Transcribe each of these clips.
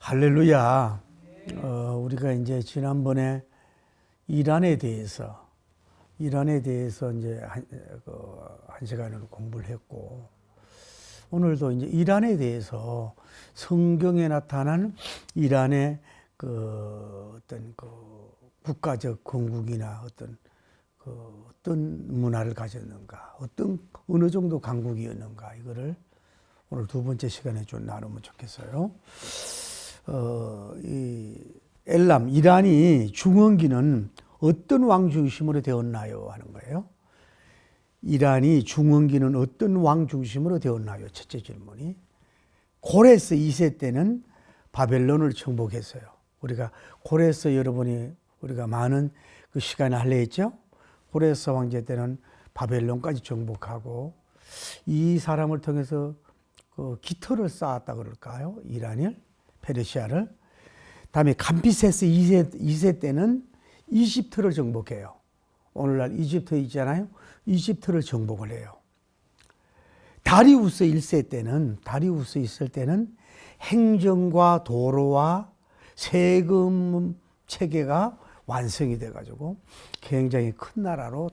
할렐루야. 우리가 이제 지난번에 이란에 대해서 이제 한 시간을 공부를 했고, 오늘도 이제 이란에 대해서 성경에 나타난 이란의 어떤 국가적 건국이나 어떤 문화를 가졌는가, 어느 정도 강국이었는가, 이거를 오늘 두 번째 시간에 좀 나누면 좋겠어요. 이란이 중원기는 어떤 왕 중심으로 되었나요? 하는 거예요. 이란이 중원기는 어떤 왕 중심으로 되었나요? 첫째 질문이. 고레스 2세 때는 바벨론을 정복했어요. 우리가 고레스 우리가 많은 그 시간에 할려 했죠. 고레스 황제 때는 바벨론까지 정복하고, 이 사람을 통해서 기틀을 쌓았다 그럴까요? 이란을, 페르시아를. 다음에 감피세스 2세 때는 이집트를 정복해요. 오늘날 이집트 있잖아요. 이집트를 정복을 해요. 다리우스 1세 있을 때는 행정과 도로와 세금 체계가 완성이 돼가지고 굉장히 큰 나라로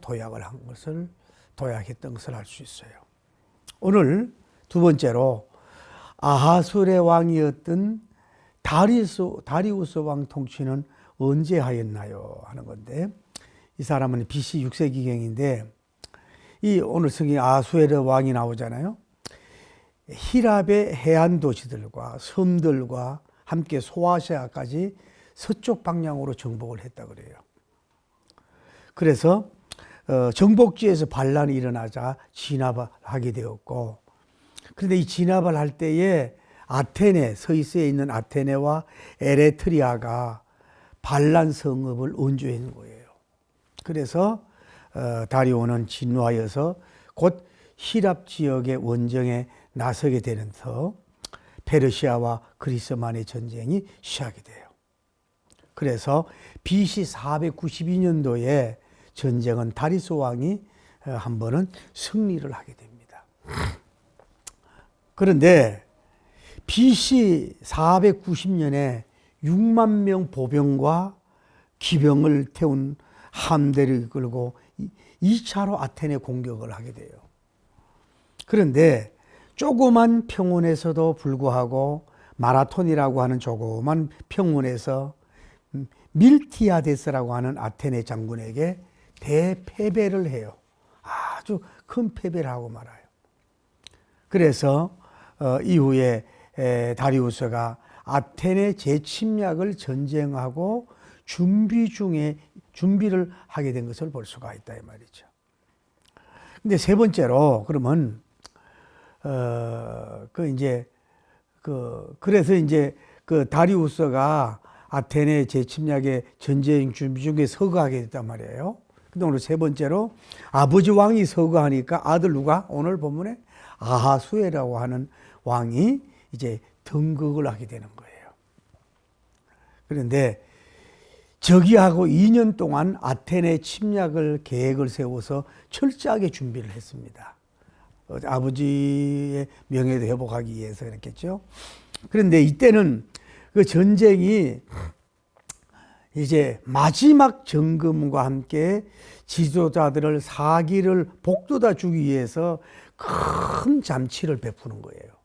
도약했던 것을 알 수 있어요. 오늘 두 번째로 아하술의 왕이었던 다리우스 왕 통치는 언제 하였나요? 하는 건데, 이 사람은 BC 6세기경인데, 오늘 성경에 아하수에르 왕이 나오잖아요. 히랍의 해안 도시들과 섬들과 함께 소아시아까지 서쪽 방향으로 정복을 했다 그래요. 그래서 정복지에서 반란이 일어나자 진압을 하게 되었고, 그런데 이 진압을 할 때에 서이스에 있는 아테네와 에레트리아가 반란 성읍을 원조한 거예요. 그래서 다리오는 진화하여서 곧 히랍 지역의 원정에 나서게 되면서 페르시아와 그리스만의 전쟁이 시작이 돼요. 그래서 BC 492년도에 전쟁은 다리스 왕이 한 번은 승리를 하게 됩니다. 그런데 BC 490년에 6만 명 보병과 기병을 태운 함대를 이끌고 2차로 아테네 공격을 하게 돼요. 그런데 조그만 평원에서도 불구하고 마라톤이라고 하는 조그만 평원에서 밀티아데스라고 하는 아테네 장군에게 대패배를 해요. 아주 큰 패배를 하고 말아요. 그래서 이후에 다리우스가 아테네 재침략을 전쟁하고 준비를 하게 된 것을 볼 수가 있다 이 말이죠. 근데 세 번째로 그러면 그래서 이제 다리우스가 아테네 재침략의 전쟁 준비 중에 서거하게 됐단 말이에요. 근데 오늘 세 번째로 아버지 왕이 서거하니까 아들 누가? 오늘 본문에 아하수에라고 하는 왕이 이제 등극을 하게 되는 거예요. 그런데 즉위하고 2년 동안 아테네 침략을 계획을 세워서 철저하게 준비를 했습니다. 아버지의 명예도 회복하기 위해서 그랬겠죠. 그런데 이때는 그 전쟁이 이제 마지막 점검과 함께 지도자들을 사기를 복돋아 주기 위해서 큰 잔치를 베푸는 거예요.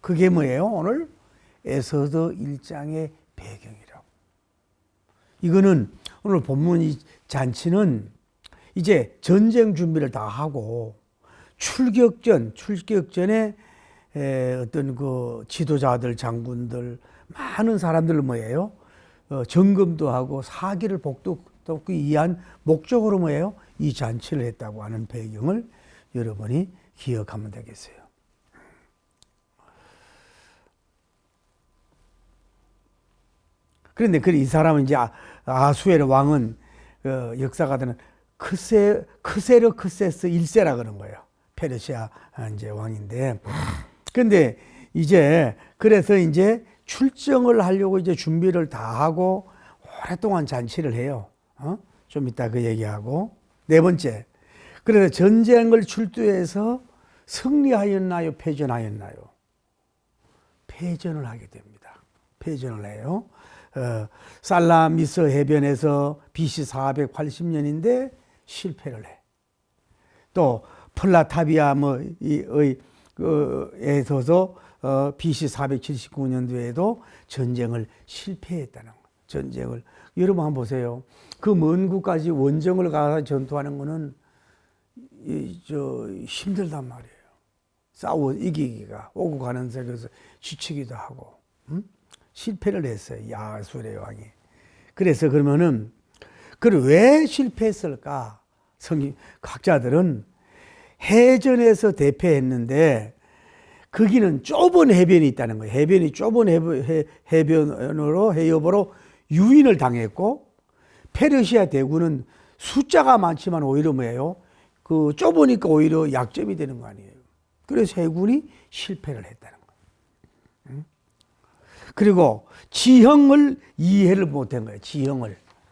그게 뭐예요? 오늘 에스더 1장의 배경이라고. 이거는 오늘 본문 이 잔치는 이제 전쟁 준비를 다 하고 출격전에 어떤 지도자들, 장군들, 많은 사람들 뭐예요? 점검도 하고 사기를 복돋기 위한 목적으로 뭐예요? 이 잔치를 했다고 하는 배경을 여러분이 기억하면 되겠어요. 그런데 이 사람은 이제 아하수에르 왕은 역사가들은 크세르크세스 1세라 그런 거예요. 페르시아 이제 왕인데. 그런데 그래서 이제 출정을 하려고 이제 준비를 다 하고 오랫동안 잔치를 해요. 좀 이따 그 얘기하고. 네 번째. 그래서 전쟁을 출두해서 승리하였나요? 패전하였나요? 패전을 하게 됩니다. 패전을 해요. 살라미스 해변에서 BC 480년인데 실패를 해. 또 플라타비아 에서도 BC 479년도에도 전쟁을 실패했다는 거. 전쟁을 여러분 한번 보세요. 그 먼 곳까지 원정을 가서 전투하는 거는 힘들단 말이에요. 싸워 이기기가 오고 가는 속에서 지치기도 하고 실패를 했어요. 야하수의 왕이. 그래서 그러면은 왜 실패했을까? 학자들은 해전에서 대패했는데 거기는 좁은 해변이 있다는 거예요. 해변이 좁은 해협으로 유인을 당했고 페르시아 대군은 숫자가 많지만 오히려 뭐예요? 그 좁으니까 오히려 약점이 되는 거 아니에요. 그래서 해군이 실패를 했다는 거예요. 그리고 지형을 이해를 못한 거예요.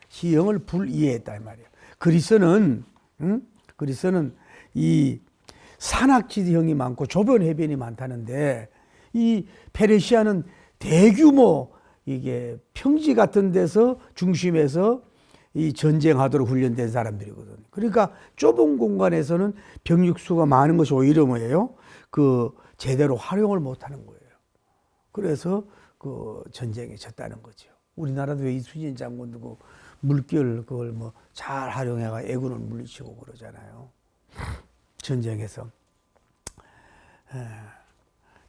지형을 불이해했다 이 말이에요. 그리스는 이 산악지형이 많고 좁은 해변이 많다는데 이 페르시아는 대규모 이게 평지 같은 데서 중심에서 이 전쟁하도록 훈련된 사람들이거든요. 그러니까 좁은 공간에서는 병력수가 많은 것이 오히려 뭐예요? 제대로 활용을 못하는 거예요. 그래서 전쟁에 졌다는 거죠. 우리나라도 왜 이순신 장군도 물결 그걸 잘 활용해가 애군을 물리치고 그러잖아요. 전쟁에서.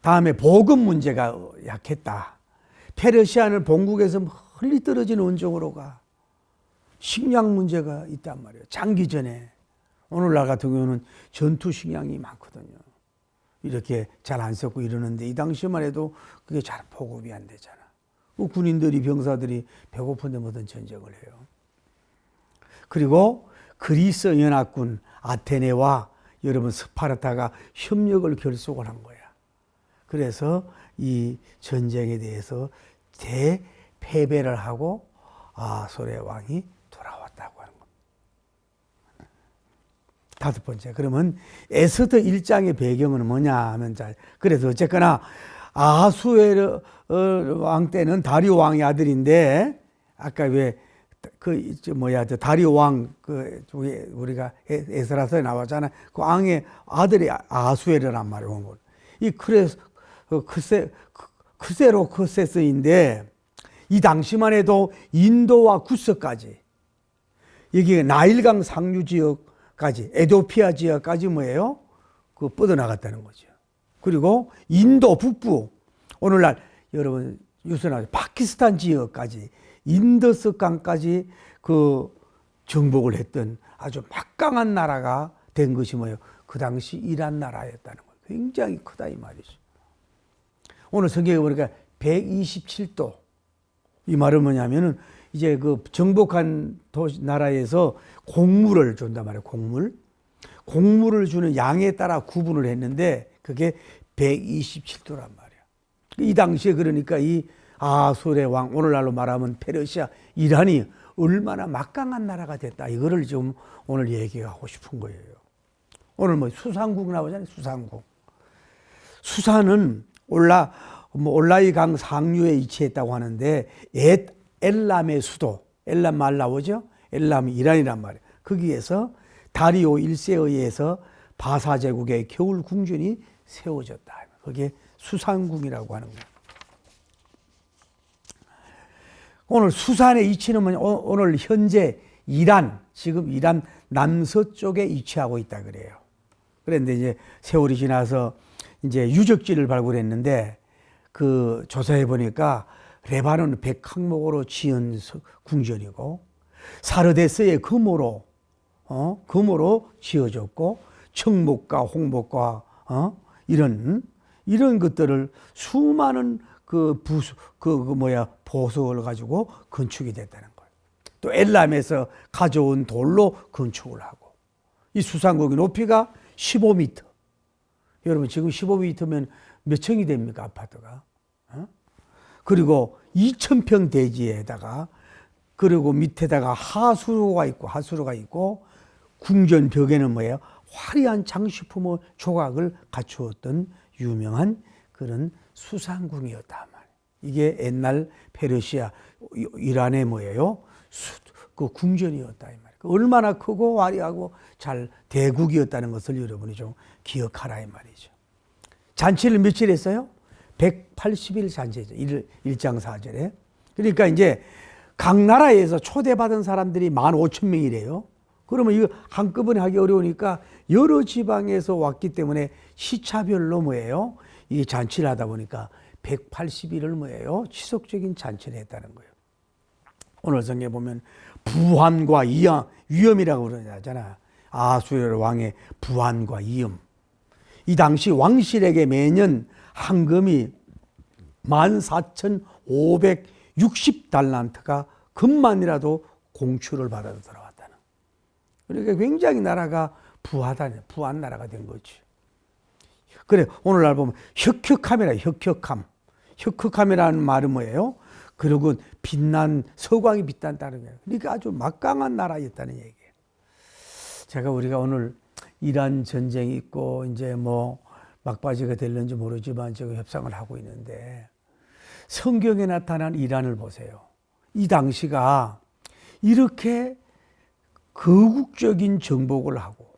다음에 보급 문제가 약했다. 페르시아는 본국에서 멀리 떨어진 원정으로 가. 식량 문제가 있단 말이에요. 장기전에. 오늘날 같은 경우는 전투 식량이 많거든요. 이렇게 잘 안 썼고 이러는데 이 당시만 해도 그게 잘 보급이 안 되잖아. 군인들이 병사들이 배고픈데 뭐든 전쟁을 해요. 그리고 그리스 연합군 아테네와 여러분 스파르타가 협력을 결속을 한 거야. 그래서 이 전쟁에 대해서 대패배를 하고 아소의 왕이 돌아왔다고 하는 겁니다. 다섯 번째, 그러면 에스더 1장의 배경은 뭐냐 하면 그래서 어쨌거나 아하수에르 왕 때는 다리오 왕의 아들인데 아까 다리오 왕 우리가 에스라서에 나왔잖아. 그 왕의 아들이 아하수에르란 말이에요. 이 크세로크세스인데 이 당시만 해도 인도와 구스까지 여기 나일강 상류 지역까지 에도피아 지역까지 뭐예요? 뻗어나갔다는 거죠. 그리고 인도 북부 오늘날 여러분 뉴스 나오죠. 파키스탄 지역까지 인더스강까지 정복을 했던 아주 막강한 나라가 된 것이 뭐예요? 그 당시 이란 나라였다는 거예요. 굉장히 크다 이 말이죠. 오늘 성경에 보니까 127도 이 말은 뭐냐면은 이제 정복한 나라에서 곡물을 준단 말이에요. 곡물을 주는 양에 따라 구분을 했는데 그게 127도란 말이에요. 이 당시에 그러니까 이 아수르의 왕 오늘날로 말하면 페르시아 이란이 얼마나 막강한 나라가 됐다. 이거를 좀 오늘 얘기하고 싶은 거예요. 오늘 수상국 나오잖아요. 수산은 올라이 강 상류에 위치했다고 하는데 엘람의 수도, 엘람 말 나오죠? 엘람이 이란이란 말이에요. 거기에서 다리오 1세에 의해서 바사 제국의 겨울 궁전이 세워졌다. 그게 수산궁이라고 하는 거예요. 오늘 수산의 위치는 오늘 현재 지금 이란 남서쪽에 위치하고 있다 그래요. 그런데 이제 세월이 지나서 이제 유적지를 발굴했는데 조사해 보니까 레바논 백항목으로 지은 궁전이고 사르데스의 금으로 지어졌고 청목과 홍목과 이런 것들을 수많은 보석을 가지고 건축이 됐다는 거예요. 또 엘람에서 가져온 돌로 건축을 하고 이 수상국의 높이가 15m. 여러분 지금 15m면 몇 층이 됩니까 아파트가? 그리고 2,000평 대지에다가 그리고 밑에다가 하수로가 있고 궁전 벽에는 뭐예요? 화려한 장식품의 조각을 갖추었던 유명한 그런 수상궁이었단 말이에요. 이게 옛날 페르시아, 이란의 뭐예요? 그 궁전이었다 이 말이에요. 얼마나 크고 화려하고 잘 대국이었다는 것을 여러분이 좀 기억하라 이 말이죠. 잔치를 며칠 했어요? 180일 잔치죠. 1장 4절에. 그러니까 이제 각 나라에서 초대받은 사람들이 15,000명이래요. 그러면 이거 한꺼번에 하기 어려우니까 여러 지방에서 왔기 때문에 시차별로 뭐예요? 이게 잔치를 하다 보니까 180일을 뭐예요? 지속적인 잔치를 했다는 거예요. 오늘 성경에 보면 부한과 위엄이라고 그러잖아. 아수르 왕의 부한과 위엄. 이 당시 왕실에게 매년 황금이 14,560달란트가 금만이라도 공출을 받아서 들어왔다는. 그러니까 굉장히 나라가 부한 나라가 된 거지. 그래, 오늘날 보면 혁혁함이라, 혁혁함. 혁혁함이라는 말은 뭐예요? 그리고 빛난, 서광이 빛난다는 거예요. 그러니까 아주 막강한 나라였다는 얘기예요. 제가 우리가 오늘 이란 전쟁이 있고, 이제 뭐, 막바지가 될는지 모르지만 지금 협상을 하고 있는데, 성경에 나타난 이란을 보세요. 이 당시가 이렇게 거국적인 정복을 하고,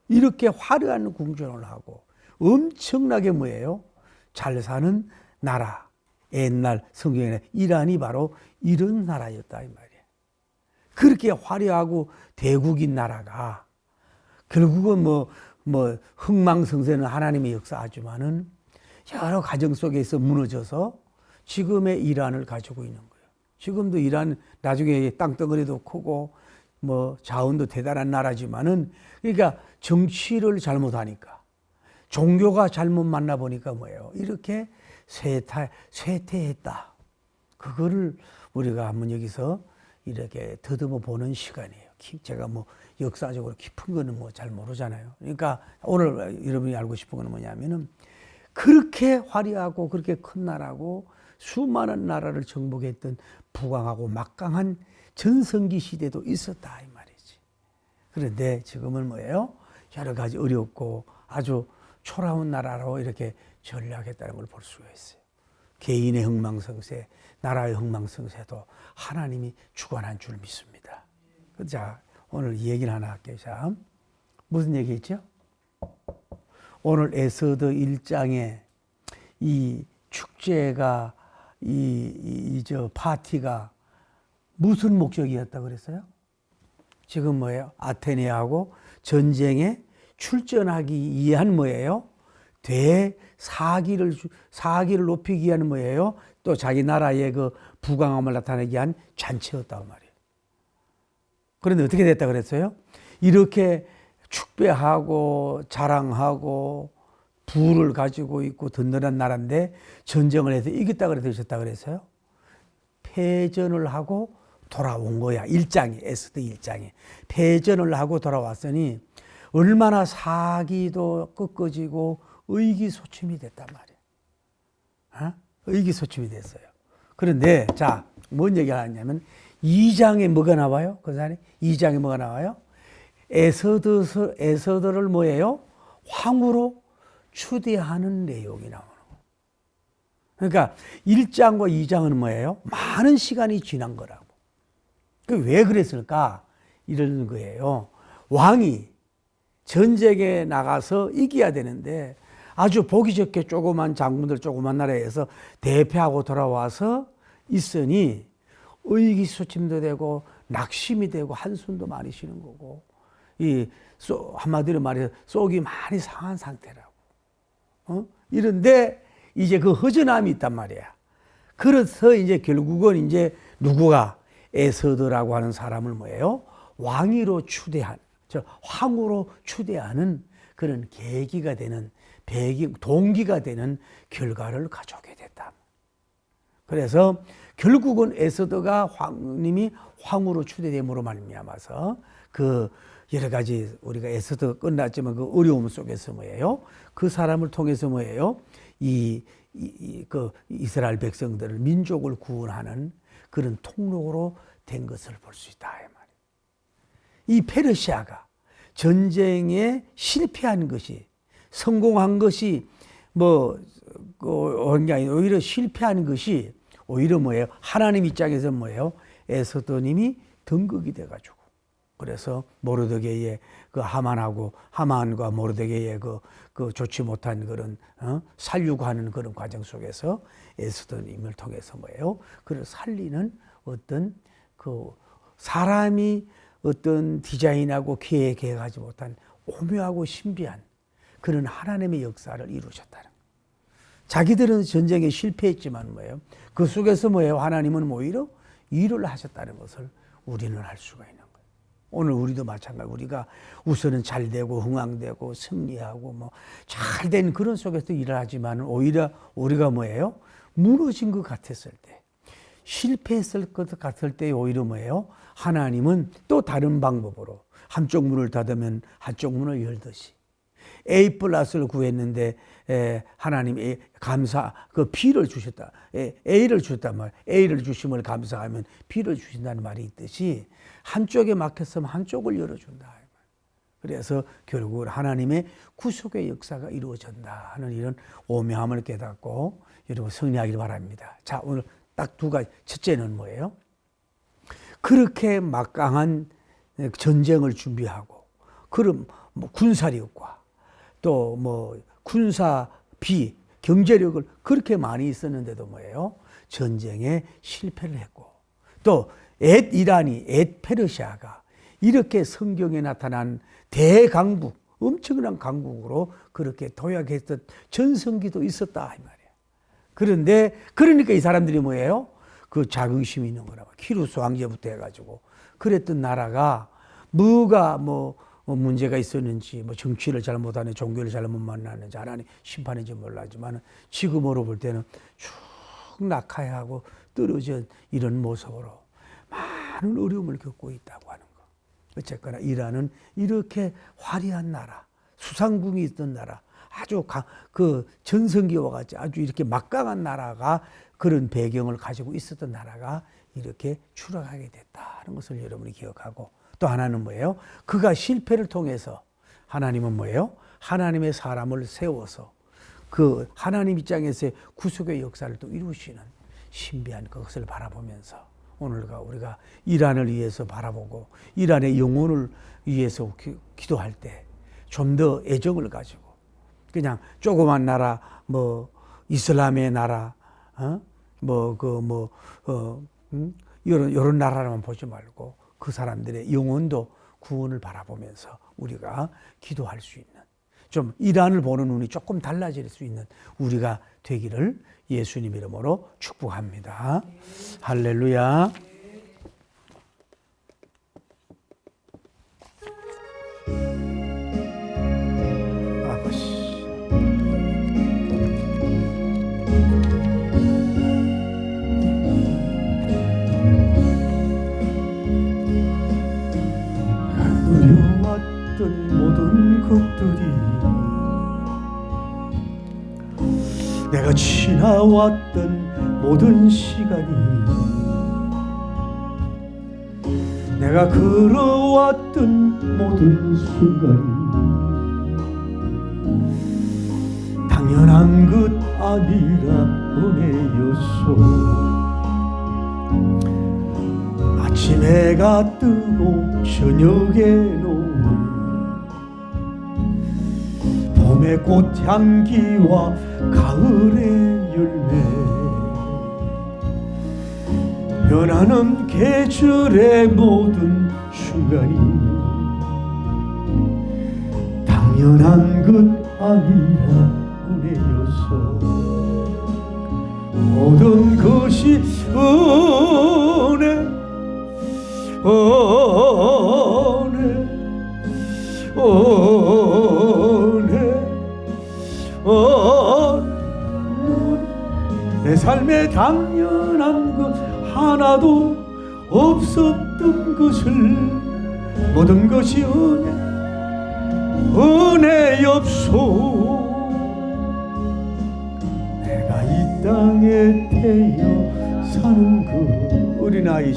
이렇게 화려한 궁전을 하고, 엄청나게 뭐예요? 잘 사는 나라. 옛날 성경에는 이란이 바로 이런 나라였다 이 말이에요. 그렇게 화려하고 대국인 나라가 결국은 뭐 흥망성쇠는 하나님의 역사하지만은 여러 가정 속에서 무너져서 지금의 이란을 가지고 있는 거예요. 지금도 이란 나중에 땅덩어리도 크고 뭐 자원도 대단한 나라지만은 그러니까 정치를 잘못하니까 종교가 잘못 만나 보니까 뭐예요? 이렇게 쇠퇴했다. 그거를 우리가 한번 여기서 이렇게 더듬어 보는 시간이에요. 제가 뭐 역사적으로 깊은 거는 뭐 잘 모르잖아요. 그러니까 오늘 여러분이 알고 싶은 건 뭐냐면은 그렇게 화려하고 그렇게 큰 나라고 수많은 나라를 정복했던 부강하고 막강한 전성기 시대도 있었다 이 말이지. 그런데 지금은 뭐예요? 여러 가지 어렵고 아주 초라한 나라로 이렇게 전락했다는 걸 볼 수가 있어요. 개인의 흥망성쇠, 나라의 흥망성쇠도 하나님이 주관한 줄 믿습니다. 자, 오늘 이 얘기를 하나 할게요. 자, 무슨 얘기했죠? 오늘 에스더 1장에 이 축제가 저 파티가 무슨 목적이었다고 그랬어요? 지금 뭐예요? 아테네하고 전쟁에 출전하기 위한 뭐예요? 사기를 높이기 위한 뭐예요? 또 자기 나라의 그 부강함을 나타내기 위한 잔치였다고 말이에요. 그런데 어떻게 됐다 그랬어요? 이렇게 축배하고 자랑하고 부를 가지고 있고 든든한 나라인데 전쟁을 해서 이겼다 그랬다 그랬어요? 패전을 하고 돌아온 거야. 에스더 1장에. 패전을 하고 돌아왔으니 얼마나 사기도 꺾어지고 의기소침이 됐단 말이에요. 의기소침이 됐어요. 그런데 자, 뭔 얘기를 하냐면 2장에 뭐가 나와요? 그 사람이 2장에 뭐가 나와요? 에스더를 뭐예요? 황후로 추대하는 내용이 나오는 거예요. 그러니까 1장과 2장은 뭐예요? 많은 시간이 지난 거라고. 왜 그랬을까? 이러는 거예요. 왕이 전쟁에 나가서 이겨야 되는데 아주 보기 좋게 조그만 장군들, 조그만 나라에서 대패하고 돌아와서 있으니 의기소침도 되고 낙심이 되고 한숨도 많이 쉬는 거고 한마디로 말해서 속이 많이 상한 상태라고. 이런데 이제 그 허전함이 있단 말이야. 그래서 이제 결국은 이제 누구가 에스더라고 하는 사람을 뭐예요? 왕위로 추대한, 황후로 추대하는 그런 계기가 되는 동기가 되는 결과를 가져오게 됐다. 그래서 결국은 에스더가 님이 황후로 추대됨으로 말미암아서 그 여러 가지 우리가 에스더가 끝났지만 그 어려움 속에서 뭐예요? 그 사람을 통해서 뭐예요? 그 이스라엘 백성들을 민족을 구원하는 그런 통로로 된 것을 볼 수 있다 이 말이에요. 이 페르시아가 전쟁에 실패한 것이 성공한 것이 그런 게 아니라 오히려 실패한 것이 오히려 뭐예요? 하나님 입장에서 뭐예요? 에스더님이 등극이 돼가지고, 그래서 모르드게의 그 하만과 모르드게의 그 좋지 못한 그런 살려고 하는 그런 과정 속에서 에스더님을 통해서 뭐예요? 그를 살리는 어떤 그 사람이 어떤 디자인하고 계획해가지 못한 오묘하고 신비한 그런 하나님의 역사를 이루셨다는 거예요. 자기들은 전쟁에 실패했지만 뭐예요? 그 속에서 뭐예요? 하나님은 오히려 일을 하셨다는 것을 우리는 알 수가 있는 거예요. 오늘 우리도 마찬가지. 우리가 우선은 잘 되고 흥황되고 승리하고 뭐 잘 된 그런 속에서 일을 하지만 오히려 우리가 뭐예요? 무너진 것 같았을 때, 실패했을 것 같을 때 오히려 뭐예요? 하나님은 또 다른 방법으로 한쪽 문을 닫으면 한쪽 문을 열듯이 A+를 구했는데 하나님이 그 B를 주셨다. A를 주셨단 말이에요. A를 주심을 감사하면 B를 주신다는 말이 있듯이 한쪽에 막혔으면 한쪽을 열어준다. 그래서 결국 하나님의 구속의 역사가 이루어진다 하는 이런 오묘함을 깨닫고 여러분 승리하기를 바랍니다. 자, 오늘 딱 두 가지. 첫째는 뭐예요? 그렇게 막강한 전쟁을 준비하고 그럼 뭐 군사력과 또 뭐 군사비 경제력을 그렇게 많이 있었는데도 뭐예요? 전쟁에 실패를 했고 또 엣이란이 엣페르시아가 이렇게 성경에 나타난 대강국 엄청난 강국으로 그렇게 도약했던 전성기도 있었다 이 말이에요. 그런데 그러니까 이 사람들이 뭐예요? 그 자긍심이 있는 거라고. 키루스 황제부터 해가지고 그랬던 나라가 뭐가 뭐 문제가 있었는지 뭐 정치를 잘못하는 종교를 잘못 만나는지 하나님 심판인지 몰라지만 지금으로 볼 때는 쭉 낙하하고 떨어진 이런 모습으로 많은 어려움을 겪고 있다고 하는 거. 어쨌거나 이란은 이렇게 화려한 나라, 수상궁이 있던 나라, 아주 그 전성기와 같이 아주 이렇게 막강한 나라가 그런 배경을 가지고 있었던 나라가 이렇게 추락하게 됐다는 것을 여러분이 기억하고 또 하나는 뭐예요? 그가 실패를 통해서 하나님은 뭐예요? 하나님의 사람을 세워서 그 하나님 입장에서의 구속의 역사를 또 이루시는 신비한 그것을 바라보면서 오늘과 우리가 이란을 위해서 바라보고 이란의 영혼을 위해서 기도할 때 좀 더 애정을 가지고 그냥 조그만 나라 뭐 이슬람의 나라 이런 나라만 보지 말고 그 사람들의 영혼도 구원을 바라보면서 우리가 기도할 수 있는 좀 이란을 보는 눈이 조금 달라질 수 있는 우리가 되기를 예수님 이름으로 축복합니다. 할렐루야. 모든 것들이 내가 지나왔던 모든 시간이 내가 걸어왔던 모든 순간이 당연한 것 아니라 은혜였소. 아침 해가 뜨고 저녁에 노을 봄의 꽃향기와 가을의 열매 변하는 계절의 모든 순간이 당연한 것 아니라 은혜였어. 모든 것이 은혜 내 삶에 당연한 것 하나도 없었던 것을 모든 것이 은혜였소. 내가 이 땅에 태어 사는 것 어린아이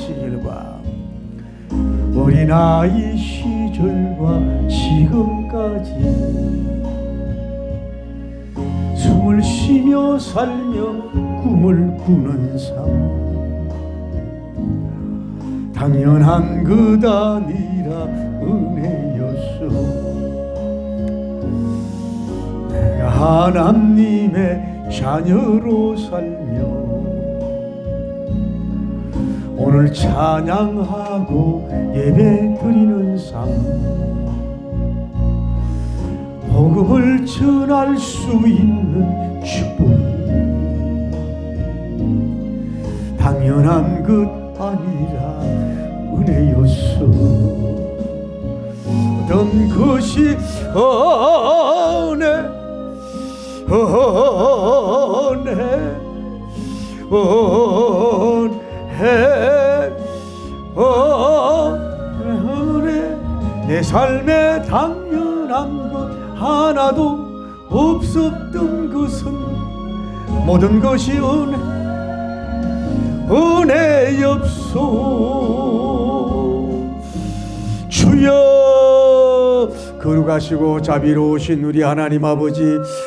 시절과 지금까지 숨을 쉬며 살며 꿈을 꾸는 삶 당연한 것 아니라 은혜였소 내가 하나님의 자녀로 살며 오늘 찬양하고 예배 드리는 삶 복음을 전할 수 있는 축복이 당연한 것 아니라 은혜였소 어떤 것이 은혜 내 삶에 당연한 것 하나도 없었던 것은 모든 것이 은혜였소 주여 거룩하시고 자비로우신 우리 하나님 아버지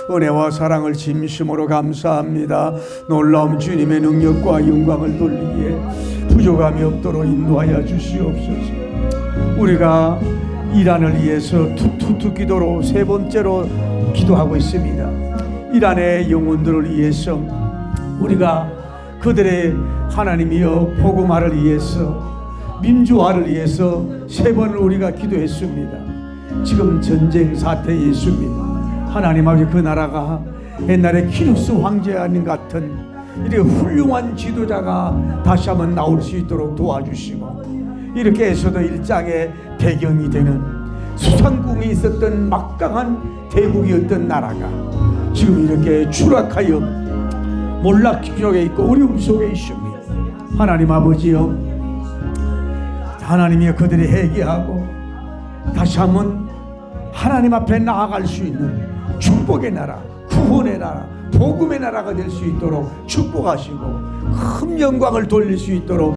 은혜와 사랑을 진심으로 감사합니다. 놀라운 주님의 능력과 영광을 돌리기에 부족함이 없도록 인도하여 주시옵소서. 우리가 이란을 위해서 투투투 기도로 세 번째로 기도하고 있습니다. 이란의 영혼들을 위해서 우리가 그들의 하나님이여 복음화를 위해서 민주화를 위해서 세 번을 우리가 기도했습니다. 지금 전쟁 사태에 있습니다. 하나님 아버지 그 나라가 옛날에 키루스 황제님 같은 이렇게 훌륭한 지도자가 다시 한번 나올 수 있도록 도와주시고 이렇게 해서도 일장의 배경이 되는 수상궁이 있었던 막강한 대국이었던 나라가 지금 이렇게 추락하여 몰락 속에 있고 어려움 속에 있습니다. 하나님 아버지여 하나님이 그들이 회개하고 다시 한번 하나님 앞에 나아갈 수 있는 축복의 나라, 구원의 나라, 복음의 나라가 될 수 있도록 축복하시고 큰 영광을 돌릴 수 있도록